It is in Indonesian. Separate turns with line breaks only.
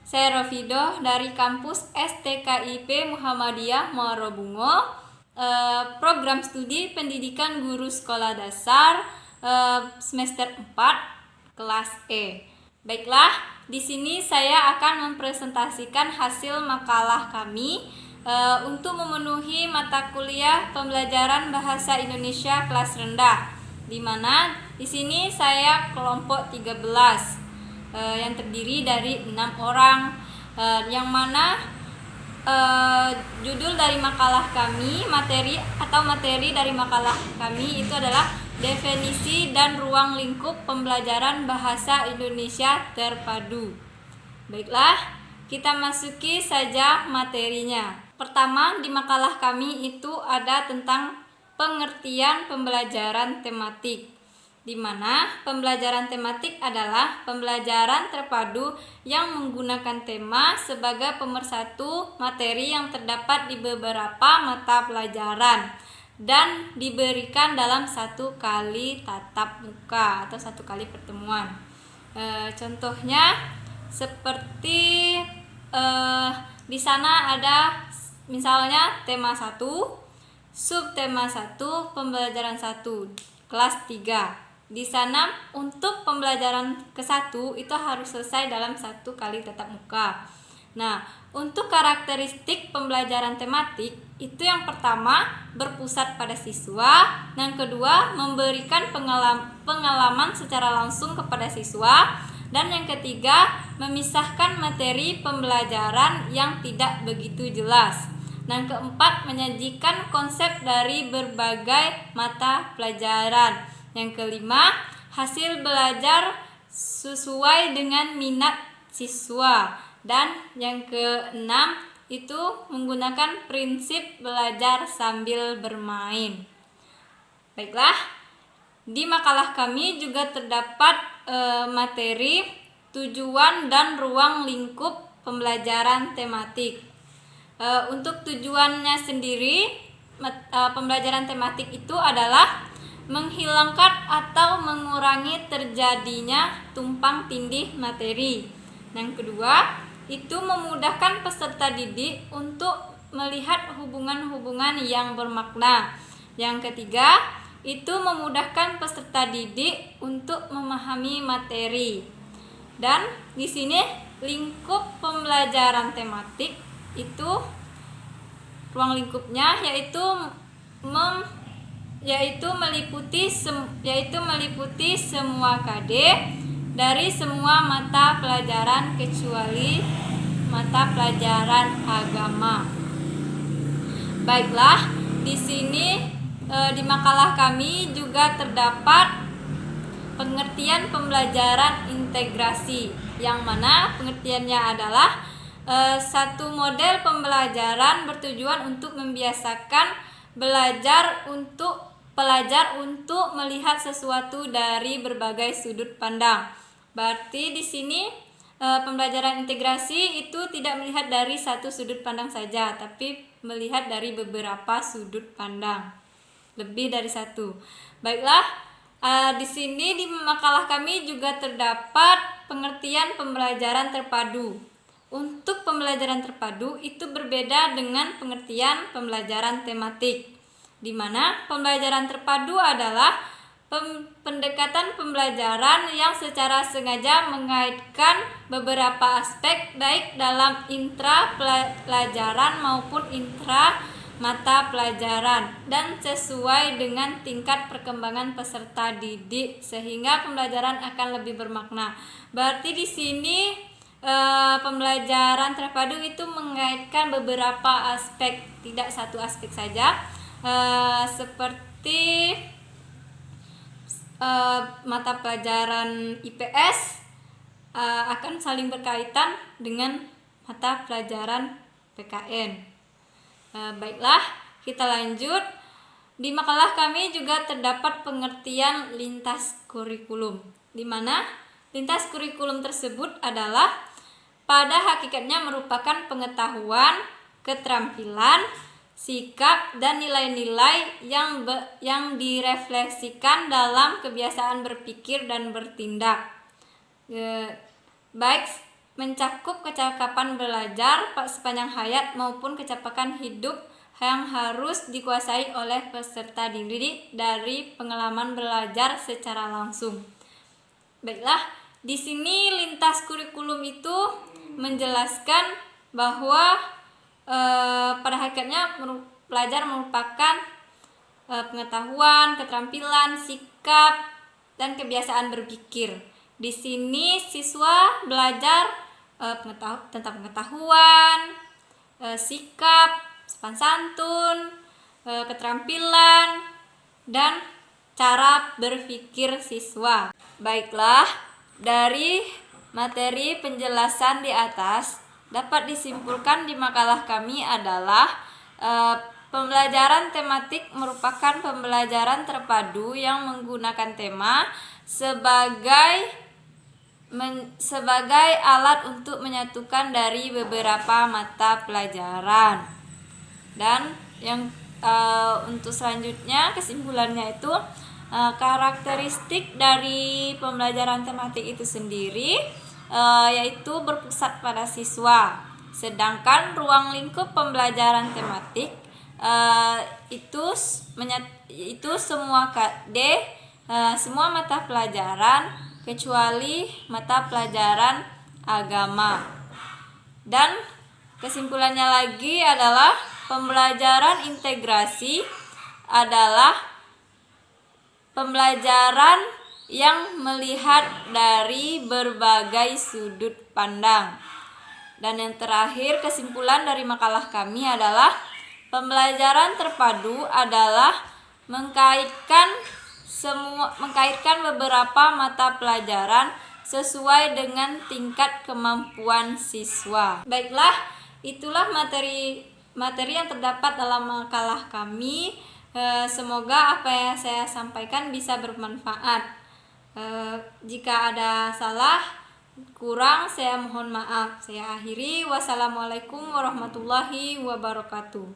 Saya Rofido dari kampus STKIP Muhammadiyah Muara Bungo, program studi pendidikan guru sekolah dasar semester 4 kelas E. Baiklah, di sini saya akan mempresentasikan hasil makalah kami untuk memenuhi mata kuliah pembelajaran bahasa Indonesia kelas rendah, di mana di sini saya kelompok 13 yang terdiri dari 6 orang, yang mana judul dari makalah kami, materi dari makalah kami itu adalah definisi dan ruang lingkup pembelajaran bahasa Indonesia terpadu. Baiklah, kita masuki saja materinya. Pertama, di makalah kami itu ada tentang pengertian pembelajaran tematik, di mana pembelajaran tematik adalah pembelajaran terpadu yang menggunakan tema sebagai pemersatu materi yang terdapat di beberapa mata pelajaran dan diberikan dalam satu kali tatap muka atau satu kali pertemuan. Contohnya seperti di sana ada misalnya tema 1, subtema 1, pembelajaran 1, kelas 3. Di sana untuk pembelajaran ke-1 itu harus selesai dalam satu kali tatap muka. Nah, untuk karakteristik pembelajaran tematik itu yang pertama berpusat pada siswa, yang kedua memberikan pengalaman secara langsung kepada siswa, dan yang ketiga memisahkan materi pembelajaran yang tidak begitu jelas. Dan keempat menyajikan konsep dari berbagai mata pelajaran. Yang kelima, hasil belajar sesuai dengan minat siswa. Dan yang keenam, itu menggunakan prinsip belajar sambil bermain. Baiklah, di makalah kami juga terdapat materi tujuan dan ruang lingkup pembelajaran tematik. Untuk tujuannya sendiri, pembelajaran tematik itu adalah menghilangkan atau mengurangi terjadinya tumpang tindih materi. Yang kedua, itu memudahkan peserta didik untuk melihat hubungan-hubungan yang bermakna. Yang ketiga, itu memudahkan peserta didik untuk memahami materi. Dan di sini lingkup pembelajaran tematik itu ruang lingkupnya yaitu meliputi semua KD dari semua mata pelajaran kecuali mata pelajaran agama. Baiklah, di sini di makalah kami juga terdapat pengertian pembelajaran integrasi, yang mana pengertiannya adalah satu model pembelajaran bertujuan untuk membiasakan pelajar untuk melihat sesuatu dari berbagai sudut pandang. Berarti di sini pembelajaran integrasi itu tidak melihat dari satu sudut pandang saja, tapi melihat dari beberapa sudut pandang, lebih dari satu. Baiklah, di sini di makalah kami juga terdapat pengertian pembelajaran terpadu. Untuk pembelajaran terpadu itu berbeda dengan pengertian pembelajaran tematik, di mana pembelajaran terpadu adalah pendekatan pembelajaran yang secara sengaja mengaitkan beberapa aspek baik dalam intra pelajaran maupun intra mata pelajaran dan sesuai dengan tingkat perkembangan peserta didik sehingga pembelajaran akan lebih bermakna. Berarti di sini pembelajaran terpadu itu mengaitkan beberapa aspek, tidak satu aspek saja, seperti mata pelajaran IPS akan saling berkaitan dengan mata pelajaran PKN. Baiklah, kita lanjut. Di makalah kami juga terdapat pengertian lintas kurikulum, di mana lintas kurikulum tersebut adalah pada hakikatnya merupakan pengetahuan, keterampilan, sikap, dan nilai-nilai yang direfleksikan dalam kebiasaan berpikir dan bertindak, baik mencakup kecakapan belajar sepanjang hayat maupun kecakapan hidup yang harus dikuasai oleh peserta didik dari pengalaman belajar secara langsung. Baiklah, di sini lintas kurikulum itu menjelaskan bahwa pada hakikatnya pelajar merupakan pengetahuan, keterampilan, sikap, dan kebiasaan berpikir. Di sini siswa belajar tentang pengetahuan, sikap, sopan santun, keterampilan, dan cara berpikir siswa. Baiklah, dari materi penjelasan di atas dapat disimpulkan di makalah kami adalah pembelajaran tematik merupakan pembelajaran terpadu yang menggunakan tema sebagai alat untuk menyatukan dari beberapa mata pelajaran. Dan yang untuk selanjutnya kesimpulannya itu karakteristik dari pembelajaran tematik itu sendiri yaitu berpusat pada siswa. Sedangkan ruang lingkup pembelajaran tematik itu semua semua mata pelajaran kecuali mata pelajaran agama. Dan kesimpulannya lagi adalah pembelajaran integrasi adalah pembelajaran yang melihat dari berbagai sudut pandang. Dan yang terakhir, kesimpulan dari makalah kami adalah pembelajaran terpadu adalah mengkaitkan beberapa mata pelajaran sesuai dengan tingkat kemampuan siswa. Baiklah, itulah materi yang terdapat dalam makalah kami. Semoga apa yang saya sampaikan bisa bermanfaat. Jika ada salah kurang, saya mohon maaf. Saya akhiri. Wassalamualaikum warahmatullahi wabarakatuh.